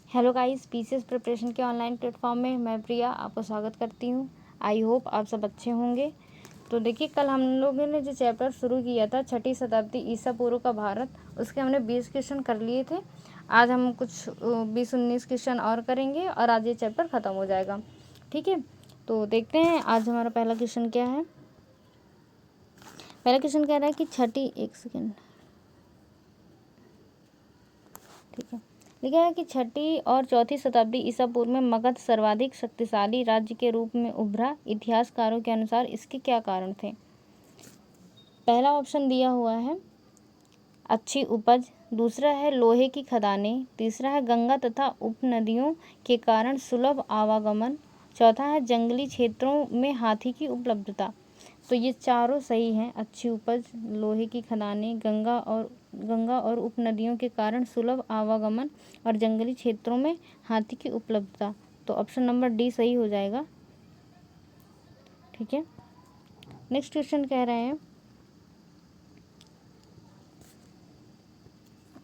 Hello guys, PCS preparation के online platform में मैं प्रिया आपको स्वागत करती हूँ। आई होप आप सब अच्छे होंगे। तो देखिए, कल हम लोगों ने जो चैप्टर शुरू किया था 6ठी शताब्दी ईसा पूर्व का भारत, उसके हमने 20 क्वेश्चन कर लिए थे। आज हम कुछ 20-19 क्वेश्चन और करेंगे और आज ये चैप्टर ख़त्म हो जाएगा। ठीक है, तो देखते हैं आज हमारा पहला क्वेश्चन क्या है। पहला क्वेश्चन कह रहा है कि ठीक है, लिखा है कि 6ठी और 4ठी शताब्दी ईसा पूर्व में मगध सर्वाधिक शक्तिशाली राज्य के रूप में उभरा। इतिहासकारों के अनुसार इसके क्या कारण थे। पहला ऑप्शन दिया हुआ है अच्छी उपज, दूसरा है लोहे की खदानें, तीसरा है गंगा तथा उपनदियों के कारण सुलभ आवागमन, चौथा है जंगली क्षेत्रों में हाथी की उपलब्धता। तो ये चारों सही हैं। अच्छी उपज, लोहे की खदानें, गंगा और उपनदियों के कारण सुलभ आवागमन और जंगली क्षेत्रों में हाथी की उपलब्धता। तो ऑप्शन नंबर डी सही हो जाएगा। ठीक है, नेक्स्ट क्वेश्चन कह रहे हैं,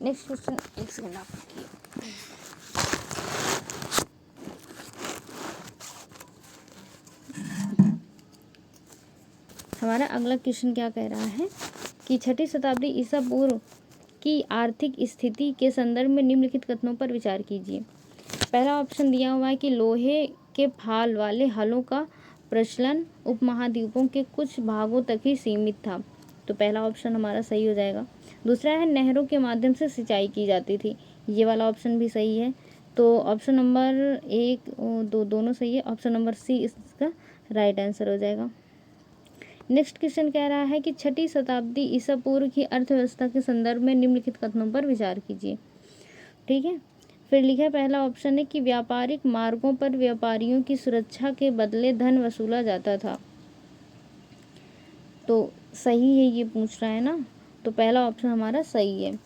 नेक्स्ट क्वेश्चन एक सेकंड आप रुकिए। हमारा अगला क्वेश्चन क्या कह रहा है कि 6ठी शताब्दी ईसा पूर्व की आर्थिक स्थिति के संदर्भ में निम्नलिखित कथनों पर विचार कीजिए। पहला ऑप्शन दिया हुआ है कि लोहे के फाल वाले हलों का प्रचलन उपमहाद्वीपों के कुछ भागों तक ही सीमित था। तो पहला ऑप्शन हमारा सही हो जाएगा। दूसरा है नहरों के माध्यम से सिंचाई की जाती थी। ये वाला ऑप्शन भी सही है। तो ऑप्शन नंबर 1, 2 दोनों सही है। ऑप्शन नंबर सी इसका राइट आंसर हो जाएगा। नेक्स्ट क्वेश्चन कह रहा है कि 6ठी शताब्दी ईसा पूर्व की अर्थव्यवस्था के संदर्भ में निम्नलिखित कथनों पर विचार कीजिए। ठीक है, फिर लिखा है पहला ऑप्शन है कि व्यापारिक मार्गों पर व्यापारियों की सुरक्षा के बदले धन वसूला जाता था। तो सही है, ये पूछ रहा है ना, तो पहला ऑप्शन हमारा सही है।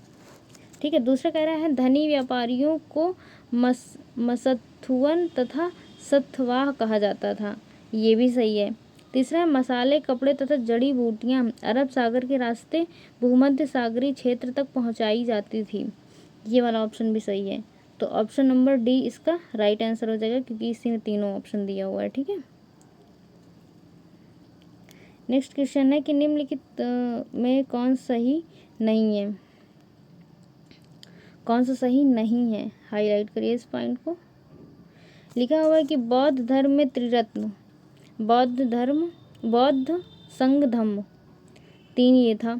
ठीक है, दूसरा कह रहा है धनी व्यापारियों को मसथुअन तथा सथवाह कहा जाता था। ये भी सही है। तीसरा है मसाले, कपड़े तथा जड़ी बूटियां अरब सागर के रास्ते भूमध्य सागरीय क्षेत्र तक पहुंचाई जाती थी। ये वाला ऑप्शन भी सही है। तो ऑप्शन नंबर डी इसका राइट आंसर हो जाएगा, क्योंकि इसी में तीनों ऑप्शन दिया हुआ है। ठीक है, नेक्स्ट क्वेश्चन है कि निम्नलिखित में कौन सही नहीं है। कौन सा सही नहीं है, हाईलाइट करिए इस पॉइंट को। लिखा हुआ है कि बौद्ध धर्म में त्रिरत्न, बौद्ध संघ धम्म 3 ये था।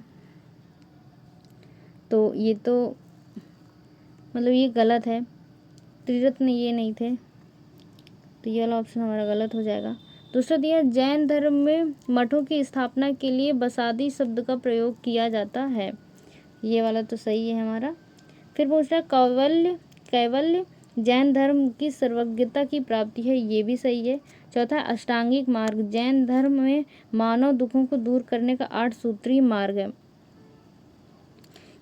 तो ये तो मतलब ये गलत है, त्रिरत्न ये नहीं थे। तो ये वाला ऑप्शन हमारा गलत हो जाएगा। दूसरा दिया जैन धर्म में मठों की स्थापना के लिए बसादी शब्द का प्रयोग किया जाता है। ये वाला तो सही है हमारा। फिर पूछ रहा है कैवल्य जैन धर्म की सर्वज्ञता की प्राप्ति है। ये भी सही है। चौथा अष्टांगिक मार्ग जैन धर्म में मानव दुखों को दूर करने का 8 सूत्रीय मार्ग है।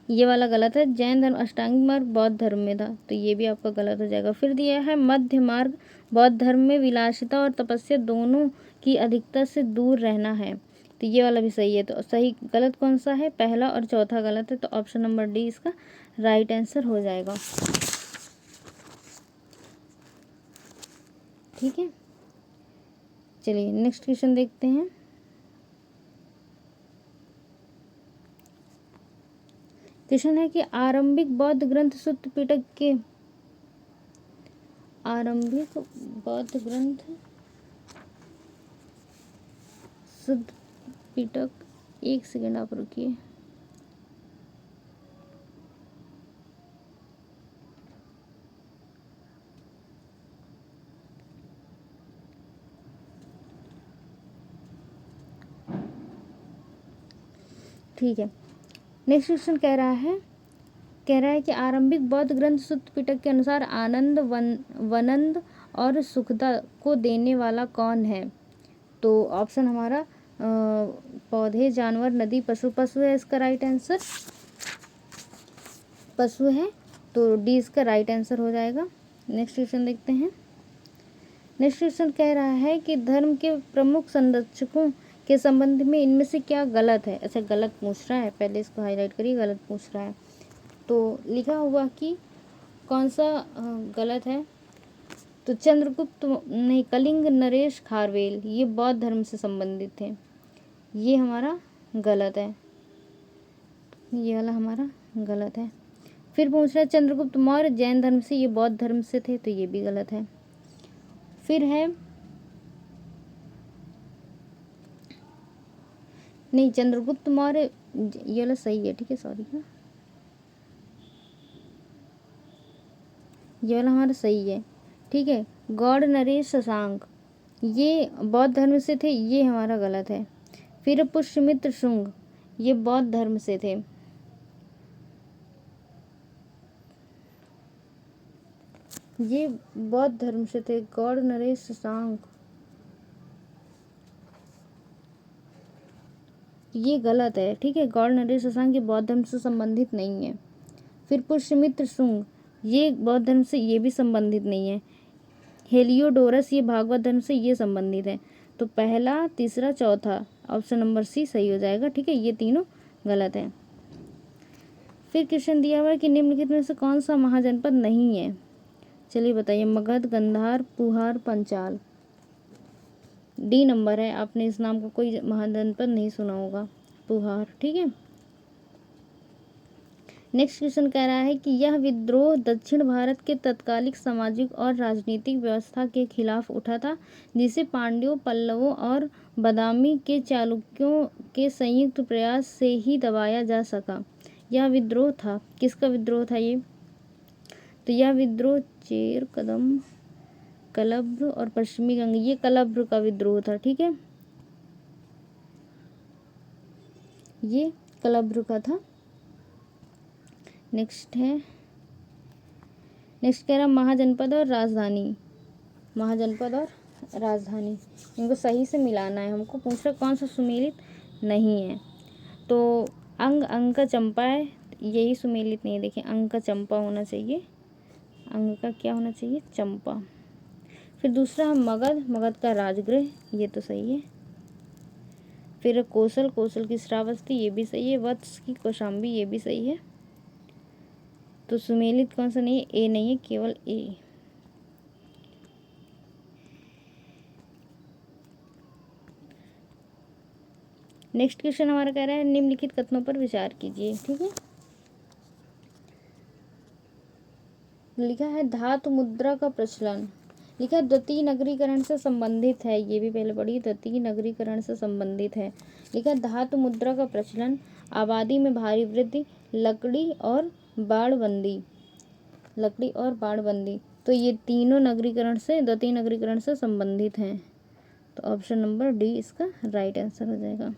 ये वाला गलत है। जैन धर्म अष्टांगिक मार्ग बौद्ध धर्म में था, तो ये भी आपका गलत हो जाएगा। फिर दिया है मध्य मार्ग बौद्ध धर्म में विलासिता और तपस्या दोनों की अधिकता से दूर रहना है। तो ये वाला भी सही है। तो सही गलत कौन सा है, पहला और चौथा गलत है। तो ऑप्शन नंबर डी इसका राइट आंसर हो जाएगा। ठीक है, चलिए नेक्स्ट क्वेश्चन देखते हैं। क्वेश्चन है कि आरंभिक बौद्ध ग्रंथ सुत्त पिटक के आरंभिक बौद्ध ग्रंथ सुत्त पिटक, एक सेकेंड आप रुकिए। ठीक है, नेक्स्ट क्वेश्चन कह रहा है कि आरंभिक बौद्ध ग्रंथ सुत्त पिटक के अनुसार आनंद वनंद और सुखदा को देने वाला कौन है। तो ऑप्शन हमारा पौधे, जानवर, नदी, पशु है इसका राइट आंसर। पशु है, तो डी इसका राइट आंसर हो जाएगा। नेक्स्ट क्वेश्चन देखते हैं। नेक्स्ट क्वेश्चन कह रहा है कि धर्म के प्रमुख संरक्षकों के संबंध में इनमें से क्या गलत है। अच्छा, गलत पूछ रहा है, पहले इसको हाईलाइट करिए, गलत पूछ रहा है। तो लिखा हुआ कि कौन सा गलत है? तो चंद्रगुप्त नहीं, कलिंग नरेश खारवेल ये बौद्ध धर्म से संबंधित थे, ये हमारा गलत है, ये वाला हमारा गलत है। फिर पूछ रहा है चंद्रगुप्त मौर्य जैन धर्म से, ये बौद्ध धर्म से थे, तो ये भी गलत है। फिर है नहीं, चंद्रगुप्त मौर्य ये वाला सही है, ठीक है, सॉरी हाँ, ये वाला हमारा सही है, ठीक है। गौड़ नरेश शशांक ये बौद्ध धर्म से थे, ये हमारा गलत है। फिर पुष्यमित्र शुंग ये बौद्ध धर्म से थे, ये बौद्ध धर्म से थे। गौड़ नरेश शशांक ये गलत है, ठीक है। गौड़ नरेश शशांक ये बौद्ध धर्म से संबंधित नहीं है। फिर पुष्यमित्र शुंग ये बौद्ध धर्म से, ये भी संबंधित नहीं है। हेलियोडोरस ये भागवत धर्म से, ये संबंधित है। तो पहला, तीसरा, चौथा ऑप्शन नंबर सी सही हो जाएगा, ठीक है। ये तीनों गलत है। फिर क्वेश्चन दिया हुआ है कि निम्नलिखित में से कौन सा महाजनपद नहीं है? चलिए बताइए। मगध, गंधार, पुहार, पंचाल। डी नंबर है, आपने इस नाम का कोई महाजनपद नहीं सुना होगा, पुहार, ठीक है। नेक्स्ट क्वेश्चन कह रहा है कि यह विद्रोह दक्षिण भारत के तत्कालिक सामाजिक और राजनीतिक व्यवस्था के खिलाफ उठा था, जिसे पांड्यों, पल्लवों और बादामी के चालुक्यों के संयुक्त प्रयास से ही दबाया जा सका। यह विद्रोह था, किसका विद्रोह था ये? तो यह विद्रोह चेर, कदम, कलभ्र और पश्चिमी गंग, ये कलभ्र का विद्रोह था, ठीक है, ये कलभ्र का था। नेक्स्ट कह रहा महाजनपद और राजधानी, महाजनपद और राजधानी इनको सही से मिलाना है हमको। पूछ रहा कौन सा सुमेलित नहीं है? तो अंग का चंपा है, यही सुमेलित नहीं है। देखिए अंग का चंपा होना चाहिए, अंग का क्या होना चाहिए? चंपा। फिर दूसरा है मगध का राजगृह, ये तो सही है। फिर कौशल की श्रावस्ती, ये भी सही है। वत्स की कौशाम्बी, ये भी सही है। तो सुमेलित कौन सा नहीं है? ए नहीं है, केवल ए। नेक्स्ट क्वेश्चन हमारा कह रहा है निम्नलिखित कथनों पर विचार कीजिए, ठीक है। लिखा है धातु मुद्रा का प्रचलन, लिखा है द्वितीय नगरीकरण से संबंधित है, ये भी पहले पढ़ी, द्वितीय नगरीकरण से संबंधित है। लिखा है धातु मुद्रा का प्रचलन, आबादी में भारी वृद्धि, लकड़ी और बाड़बंदी, तो ये तीनों नगरीकरण से, द्वितीय नगरीकरण से संबंधित हैं। तो ऑप्शन नंबर डी इसका राइट आंसर हो जाएगा।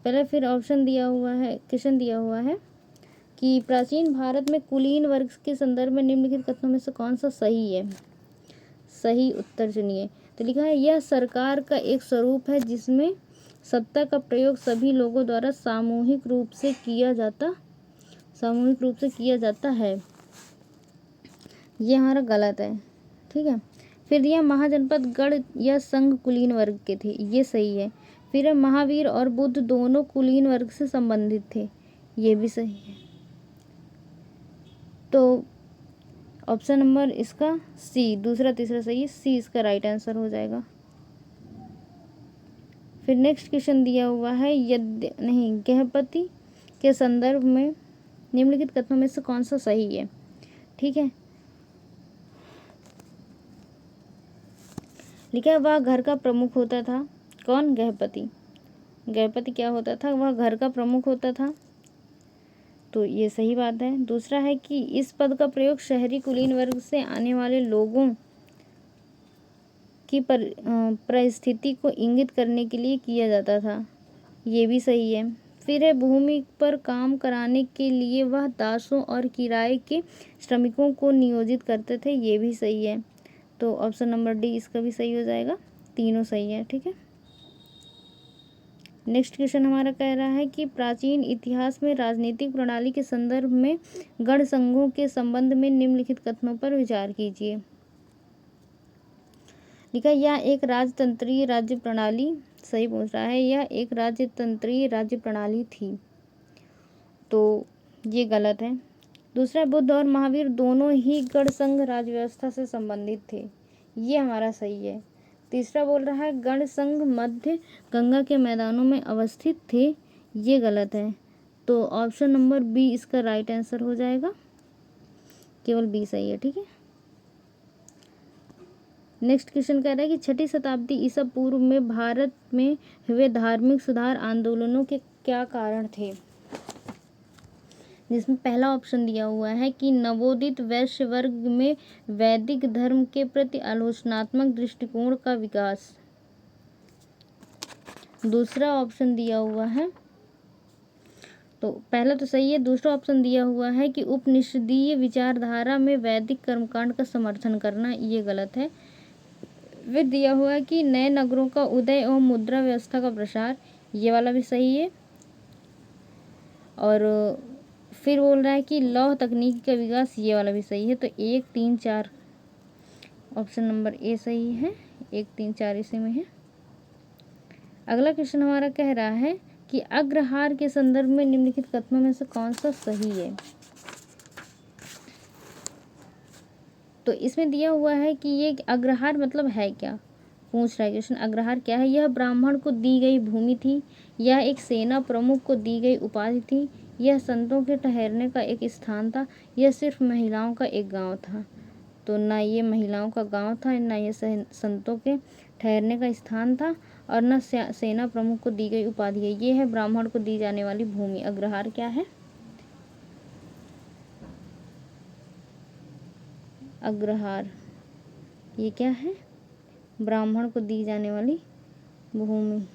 पहले फिर ऑप्शन दिया हुआ है, क्वेश्चन दिया हुआ है कि प्राचीन भारत में कुलीन वर्ग के संदर्भ में निम्नलिखित कथनों में से कौन सा सही है? सही उत्तर चुनिए। तो लिखा है यह सरकार का एक स्वरूप है जिसमें सत्ता का प्रयोग सभी लोगों द्वारा सामूहिक रूप से किया जाता है, ये हमारा गलत है, ठीक है। फिर यह महाजनपद गढ़ या संघ कुलीन वर्ग के थे, ये सही है। फिर महावीर और बुद्ध दोनों कुलीन वर्ग से संबंधित थे, ये भी सही है। तो ऑप्शन नंबर इसका सी, दूसरा तीसरा सही है, सी इसका राइट आंसर हो जाएगा। फिर नेक्स्ट क्वेश्चन दिया हुआ है गहपति के संदर्भ में निम्नलिखित कथनों में से कौन सा सही है, ठीक है। लिखा है वह घर का प्रमुख होता था, कौन? गहपति क्या होता था? वह घर का प्रमुख होता था, तो ये सही बात है। दूसरा है कि इस पद का प्रयोग शहरी कुलीन वर्ग से आने वाले लोगों की परिस्थिति को इंगित करने के लिए किया जाता था, ये भी सही है। फिर है भूमि पर काम कराने के लिए वह दासों और किराए के श्रमिकों को नियोजित करते थे, ये भी सही है। तो ऑप्शन नंबर डी इसका भी सही हो जाएगा, तीनों सही है, ठीक है। नेक्स्ट क्वेश्चन हमारा कह रहा है कि प्राचीन इतिहास में राजनीतिक प्रणाली के संदर्भ में गण संघों के संबंध में निम्नलिखित कथनों पर विचार कीजिए। लिखा यह एक राजतंत्रीय राज्य प्रणाली, सही पूछ रहा है, यह एक राजतंत्रीय राज्य प्रणाली थी, तो ये गलत है। दूसरा, बुद्ध और महावीर दोनों ही गण संघ राज व्यवस्था से संबंधित थे, ये हमारा सही है। तीसरा बोल रहा है गण संघ मध्य गंगा के मैदानों में अवस्थित थे, ये गलत है। तो ऑप्शन नंबर बी इसका राइट आंसर हो जाएगा, केवल बी सही है। ठीक है, नेक्स्ट क्वेश्चन कह रहा है कि 6ठी शताब्दी ईसा पूर्व में भारत में हुए धार्मिक सुधार आंदोलनों के क्या कारण थे, जिसमें पहला ऑप्शन दिया हुआ है कि नवोदित वैश्य वर्ग में वैदिक धर्म के प्रति आलोचनात्मक दृष्टिकोण का विकास। दूसरा ऑप्शन दिया हुआ है, तो पहला तो सही है, दूसरा ऑप्शन दिया हुआ है कि उपनिषदीय विचारधारा में वैदिक कर्मकांड का समर्थन करना, ये गलत है। फिर दिया हुआ है कि नए नगरों का उदय एवं मुद्रा व्यवस्था का प्रसार, ये वाला भी सही है। और फिर बोल रहा है कि लौह तकनीकी का विकास, ये वाला भी सही है। तो 1, 3, 4 ऑप्शन नंबर ए सही है, 1, 3, 4 इसी में है। अगला क्वेश्चन हमारा कह रहा है कि अग्रहार के संदर्भ में निम्नलिखित कथनों में से कौन सा सही है। तो इसमें दिया हुआ है कि ये अग्रहार मतलब है क्या, पूछ रहा है क्वेश्चन। अग्रहार क्या है? यह ब्राह्मण को दी गई भूमि थी, यह एक सेना प्रमुख को दी गई उपाधि थी, यह संतों के ठहरने का एक स्थान था, यह सिर्फ महिलाओं का एक गांव था। तो ना ये महिलाओं का गांव था, ना ये संतों के ठहरने का स्थान था, और न सेना प्रमुख को दी गई उपाधि है। ये है ब्राह्मण को दी जाने वाली भूमि। अग्रहार क्या है? अग्रहार ये क्या है? ब्राह्मण को दी जाने वाली भूमि।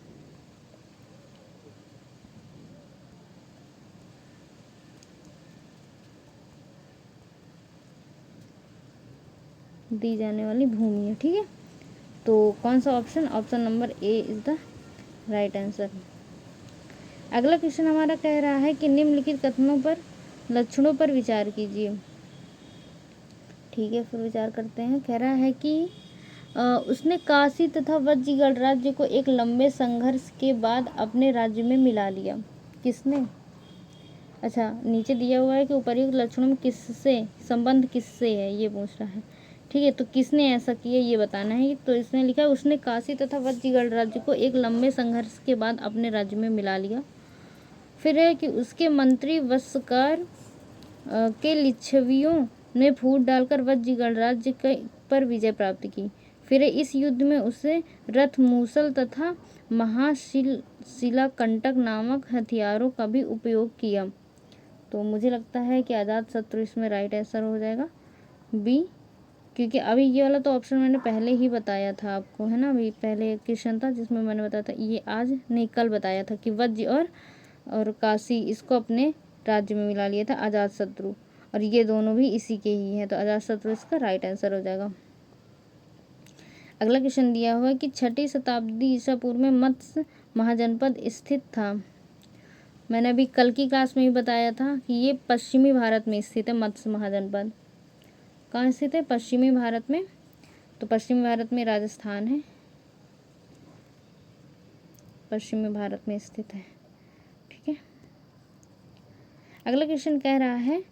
दी जाने वाली भूमि है। ठीक है, तो कौन सा option? Option number A is the right answer. अगला क्वेश्चन हमारा कह रहा है कि निम्नलिखित कथनों पर लक्षणों पर विचार कीजिए। ठीक है, फिर विचार करते हैं। कह रहा है कि उसने काशी तथा वज्जीगढ़ राज्य को एक लंबे संघर्ष के बाद अपने राज्य में मिला लिया। किसने? अच्छा, नीचे दिया हुआ है कि उपर्युक्त लक्षणों में किससे संबंध किससे है, ये पूछ रहा है। ठीक है, तो किसने ऐसा किया ये बताना है। तो इसने लिखा है उसने काशी तथा वज्जीगढ़ राज्य को एक लंबे संघर्ष के बाद अपने राज्य में मिला लिया। फिर है कि उसके मंत्री वत्सकार के लिच्छवियों ने फूट डालकर वज्जीगढ़ राज्य पर विजय प्राप्त की। फिर इस युद्ध में उसे रथ मूसल तथा महाशिलाकंटक नामक हथियारों का भी उपयोग किया। तो मुझे लगता है कि अजातशत्रु इसमें राइट आंसर हो जाएगा, बी। क्योंकि अभी ये वाला तो ऑप्शन मैंने पहले ही बताया था आपको, है ना। अभी पहले क्वेश्चन था जिसमें मैंने बताया था, ये आज नहीं कल बताया था कि वज्ज और काशी इसको अपने राज्य में मिला लिया था अजातशत्रु, और ये दोनों भी इसी के ही हैं। तो अजातशत्रु इसका राइट आंसर हो जाएगा। अगला क्वेश्चन दिया हुआ है कि 6ठी शताब्दी ईसा पूर्व में मत्स्य महाजनपद स्थित था। मैंने अभी कल की क्लास में भी बताया था कि ये पश्चिमी भारत में स्थित है। मत्स्य महाजनपद कहाँ स्थित है? पश्चिमी भारत में। तो पश्चिमी भारत में राजस्थान है, पश्चिमी भारत में स्थित है। ठीक है, अगला क्वेश्चन कह रहा है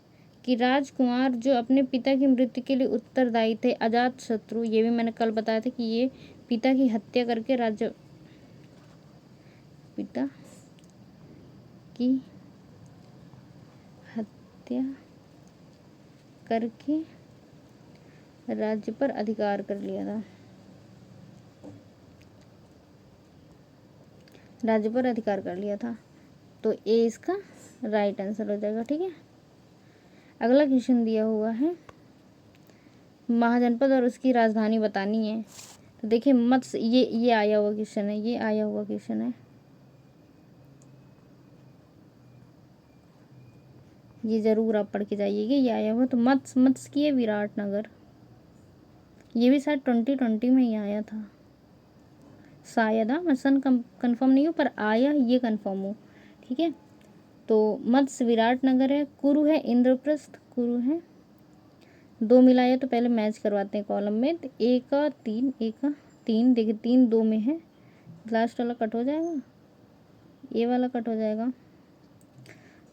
कि राजकुमार जो अपने पिता की मृत्यु के लिए उत्तरदायी थे, अजातशत्रु, ये भी मैंने कल बताया था कि ये पिता की हत्या करके पिता की हत्या करके राज्य पर अधिकार कर लिया था, राज्य पर अधिकार कर लिया था। तो ए इसका राइट आंसर हो जाएगा। ठीक है, अगला क्वेश्चन दिया हुआ है महाजनपद और उसकी राजधानी बतानी है। तो देखिए मत्स्य, ये आया हुआ क्वेश्चन है, ये आया हुआ क्वेश्चन है, ये जरूर आप पढ़ के जाइएगा। ये आया हुआ तो मत्स्य की है विराटनगर, ये भी शायद 2020 में ही आया था शायद। मैं सन कंफर्म नहीं हूँ, पर आया ये कंफर्म हूँ। ठीक है, तो मत्स्य विराटनगर है। कुरु है इंद्रप्रस्थ, कुरु है। दो मिलाया तो पहले मैच करवाते हैं कॉलम में। तो एक का 3 देखिए 3 2 में है, लास्ट वाला कट हो जाएगा, ये वाला कट हो जाएगा।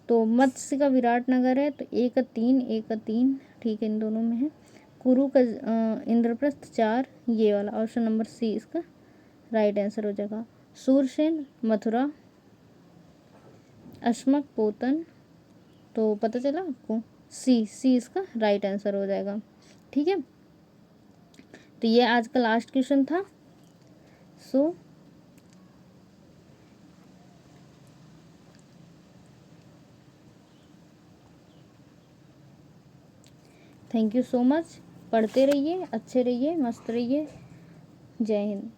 तो मत्स्य का विराटनगर है, तो ए का 3, ए का 3, ठीक है, इन दोनों में है। कुरु का इंद्रप्रस्थ 4, ये वाला ऑप्शन नंबर सी इसका राइट आंसर हो जाएगा। सूरसेन मथुरा, अश्मक पोतन, तो पता चला आपको, सी इसका राइट आंसर हो जाएगा। ठीक है, तो ये आज का लास्ट क्वेश्चन था। So thank you so much. पढ़ते रहिए, अच्छे रहिए, मस्त रहिए। जय हिंद।